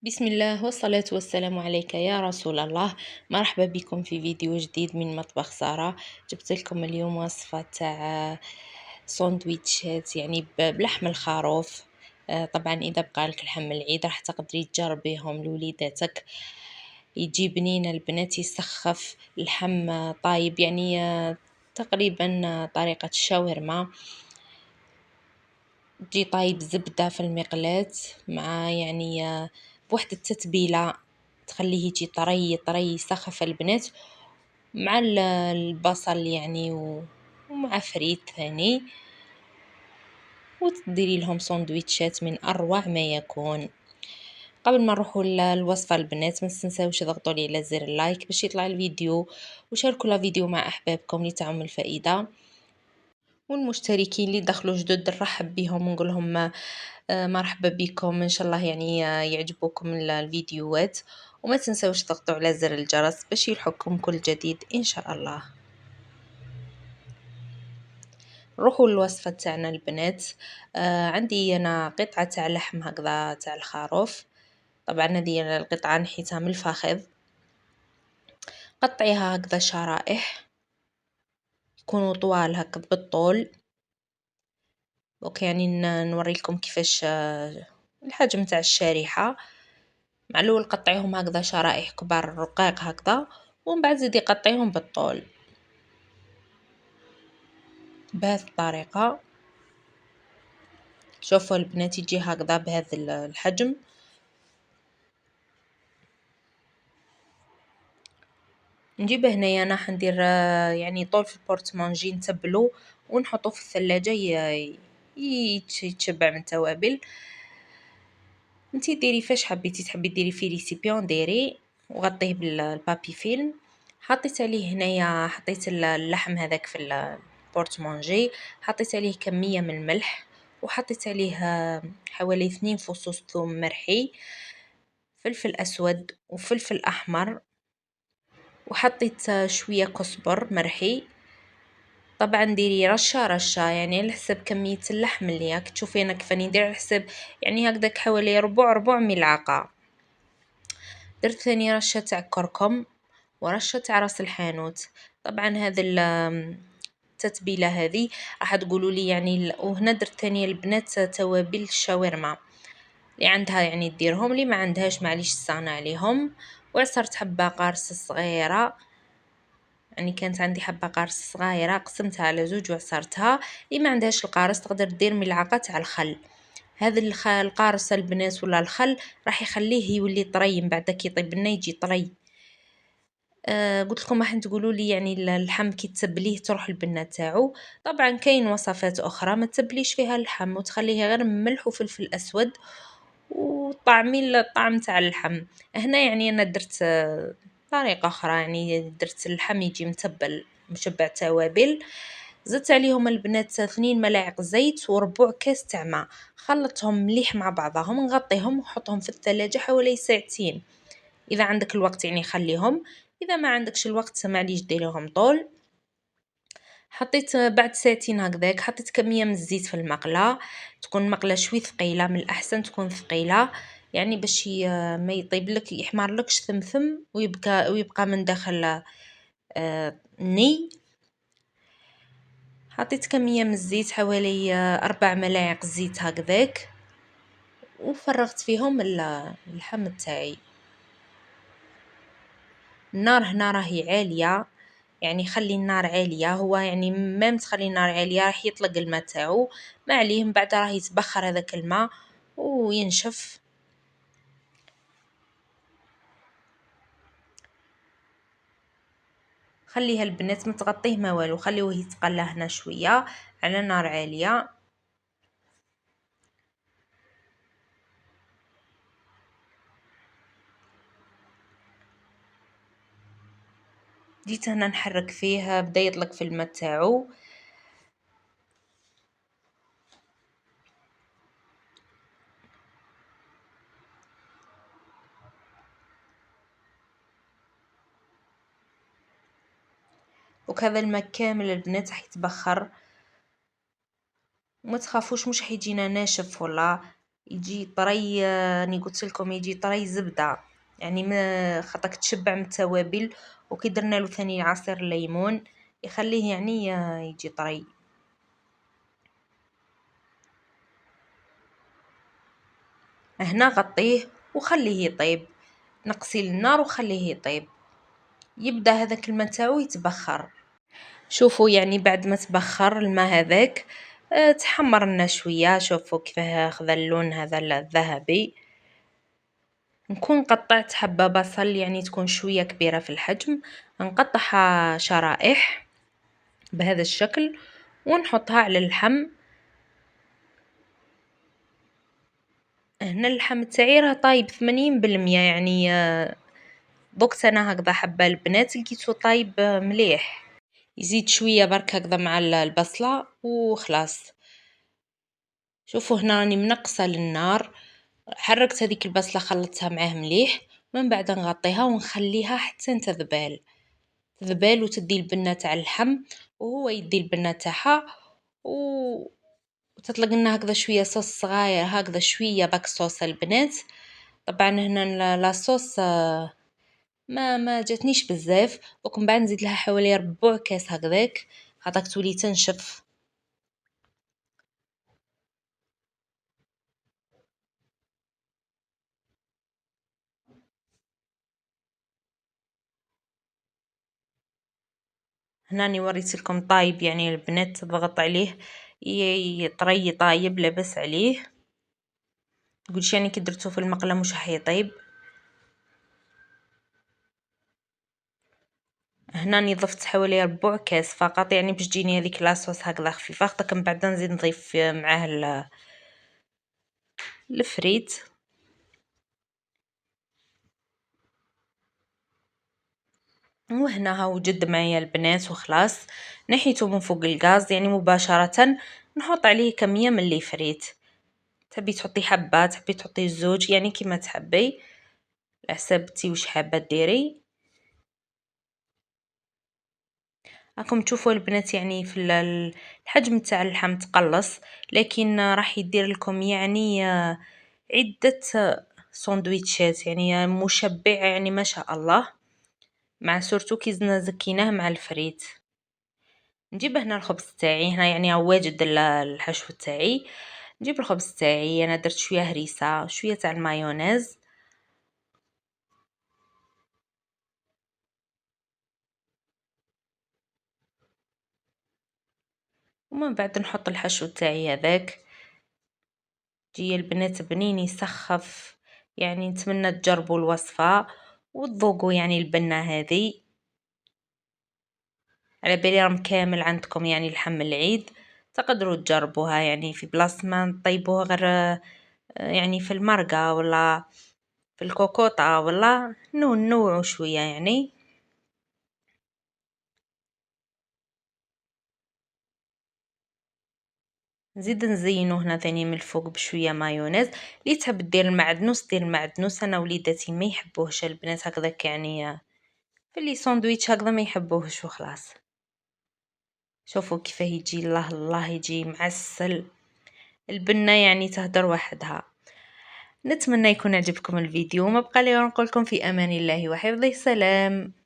بسم الله والصلاة والسلام عليك يا رسول الله. مرحبا بكم في فيديو جديد من مطبخ سارة. جبت لكم اليوم وصفة تاع سندويتشات يعني بلحم الخروف. طبعا اذا بقى لك لحم العيد راح تقدري تجربيهم لوليداتك. يجي بنين البنات يسخف اللحم طايب يعني تقريبا طريقة الشاورما. تجي طايب زبدة في المقلاة مع يعني بواحد التتبيلة تخليه يجي طري طري يسخف البنات مع البصل يعني ومع فريت ثاني، وتديري لهم سندويتشات من اروع ما يكون. قبل ما نروحوا للوصفه البنات ما تنساوش تضغطوا لي على زر اللايك باش يطلع الفيديو، وشاركوا الفيديو مع احبابكم لتعم الفائده. والمشتركين اللي دخلوا جدد نرحب بهم ونقول لهم مرحبا بكم، ان شاء الله يعني يعجبوكم الفيديوهات، وما تنسوش تضغطوا على زر الجرس باش يلحقكم كل جديد ان شاء الله. نروحوا للوصفه تاعنا البنات. عندي انا قطعه تاع لحم هكذا تاع الخروف. طبعا هذه أنا القطعه نحيتها من الفخذ. قطعيها هكذا شرائح يكونوا طوال هكذا بالطول. دوك يعني نوري لكم كيفاش الحجم تاع الشريحه. مع الاول قطعيهم هكذا شرائح كبار رقيق هكذا، ومن بعد زيدي قطعيهم بالطول بهذه الطريقه. شوفوا البنات يجي هكذا بهذا الحجم. نجيب هنايا انا حندير يعني طول في البورتمونجي نتبلو ونحطه في الثلاجه يتشبع من التوابل. انتي ديري فاش حبيتي، تحبي ديري فيه ريسيبيون ديري وغطيه بالبابي فيلم. حطيت عليه هنايا، حطيت اللحم هذاك في البورتمونجي، حطيت عليه كميه من الملح، وحطيت عليه حوالي 2 فصوص ثوم مرحي، فلفل اسود وفلفل احمر، وحطيت شويه كزبر مرحي. طبعا ديري رشه رشه يعني على حسب كميه اللحم اللي راك تشوفينها كيف ندير، على حسب يعني هكذاك حوالي ربع ملعقه. درت ثاني رشه تاع كركم ورشه تاع راس الحانوت. طبعا هذا التتبيله هذه راح تقولوا لي يعني، وهنا درت ثاني البنات توابل الشاورما اللي عندها يعني ديرهم، اللي ما عندهاش معليش استغنى عليهم. وعصرت حبه قارصه صغيره، يعني كانت عندي حبه قارصه صغيره قسمتها على زوج وعصرتها. اللي ما عندهاش القارص تقدر دير ملعقه تاع الخل. هذا القارص البنات ولا الخل راح يخليه يولي طري، من بعد كي يطيب لنا يجي طري. قلت لكم راح تقولوا لي يعني اللحم كي تتبليه تروح البنه تاعو. طبعا كاين وصفات اخرى ما تتبليش فيها اللحم وتخليه غير ملح وفلفل اسود وطعمي الطعم تاع اللحم. هنا يعني انا درت طريقه اخرى، يعني درت اللحم يجي متبل مشبع توابل. زدت عليهم البنات 2 ملاعق زيت وربع كاس تاع ماء، خلطهم مليح مع بعضهم، نغطيهم وحطهم في الثلاجه حوالي ساعتين. اذا عندك الوقت يعني خليهم، اذا ما عندكش الوقت معليش ديريهم طول. حطيت بعد ساعتين هكذاك حطيت كميه من الزيت في المقله، تكون مقله شوي ثقيله، من الاحسن تكون ثقيله يعني باش ما يطيب لك يحمر لكش ثمثم ويبقى من داخل ني. حطيت كميه من الزيت حوالي 4 ملاعق زيت هكذاك، وفرغت فيهم اللحم تاعي. النار هنا راهي عاليه، يعني خلي النار عاليه، هو يعني ما تخلي النار عاليه راح يطلق الماء تاعو، ما عليه من بعد راه يتبخر هذاك الماء وينشف. خليها البنات ما تغطيه ما والو، خليوه يتقلى هنا شويه على نار عاليه. جيت هنا نحرك فيه بدا يطلق في الماء تاعو. وكذا الماء كامل البنات راح يتبخر، ما تخافوش مش حيجينا ناشف ولا يجي طري، راني قلت لكم يجي طري زبده، يعني ما خاطرك تشبع من التوابل، وكي درنا له ثاني عصير الليمون يخليه يعني يجي طري. هنا غطيه وخليه يطيب، نقصي النار وخليه يطيب، يبدا هذاك الماء تاعو يتبخر. شوفوا يعني بعد ما تبخر الماء هذاك، تحمر لنا شويه. شوفوا كيفاه خذا اللون هذا الذهبي. نكون قطعت حبة بصل يعني تكون شوية كبيرة في الحجم، نقطعها شرائح بهذا الشكل ونحطها على اللحم. هنا اللحم تاعي راه طايب 80% يعني، دوقت انا هكذا حبة البنات لقيتو طايب مليح. يزيد شوية برك هكذا مع البصلة وخلاص. شوفوا هنا راني منقصة للنار، حركت هذيك البصلة خلطتها معاه مليح، من بعد نغطيها ونخليها حتى تذبل ذبال وتدي البنة تاع اللحم وهو يدي البنة تاعها وتطلق لنا هكذا شويه صوص صغير هكذا، شويه باك صوص البنات. طبعا هنا لاصوص ما جاتنيش بزاف، ومن بعد نزيد لها حوالي ربع كاس هكذاك خاطر تولي تنشف. هنا راني وريت لكم طايب يعني البنات تضغط عليه يطري طايب لاباس عليه. قولش يعني كي درتو في المقله مش راح يطيب. هنا راني ضفت حوالي ربع كاس فقط يعني باش تجيني هذيك لاصوص هكذا خفيفه، خاطر من بعد نزيد نضيف معاه الفريت. وهنا هاو جد معايا البنات وخلاص نحيته من فوق الغاز يعني مباشره. نحط عليه كميه من اللي فريت، تحبي تحطي حبه تحبي تحطي الزوج يعني كيما تحبي على حسابتي واش حابه ديري. راكم تشوفوا البنات يعني في الحجم تاع اللحم تقلص، لكن راح يدير لكم يعني عدة سندويتشات يعني مشبع يعني ما شاء الله، مع سورتو كي زدنا زكيناه مع الفريت. نجيب هنا الخبز تاعي، هنا يعني واجد الحشو تاعي. نجيب الخبز تاعي، انا درت شويه هريسه شويه تاع المايونيز، ومن بعد نحط الحشو تاعي هذاك. جي البنات بنين يسخف، يعني نتمنى تجربوا الوصفه وتذوقوا يعني البنه هذه. على بالي راهم كامل عندكم يعني لحم العيد، تقدروا تجربوها يعني في بلاصة ما نطيبوها غير يعني في المرقة ولا في الكوكوطة ولا نوعوا شوية يعني. نزيد نزينو هنا ثاني من الفوق بشوية مايونيز. اللي تحب دير المعدنوس دير المعدنوس، انا وليداتي ما يحبوهش البنات هكذاك يعني في لي ساندويتش هكذا ما يحبوهش وخلاص. شوفوا كيفاه يجي الله الله يجي معسل، البنة يعني تهدر وحدها. نتمنى يكون عجبكم الفيديو، ما بقى لي نقول لكم في امان الله وحفظه. سلام.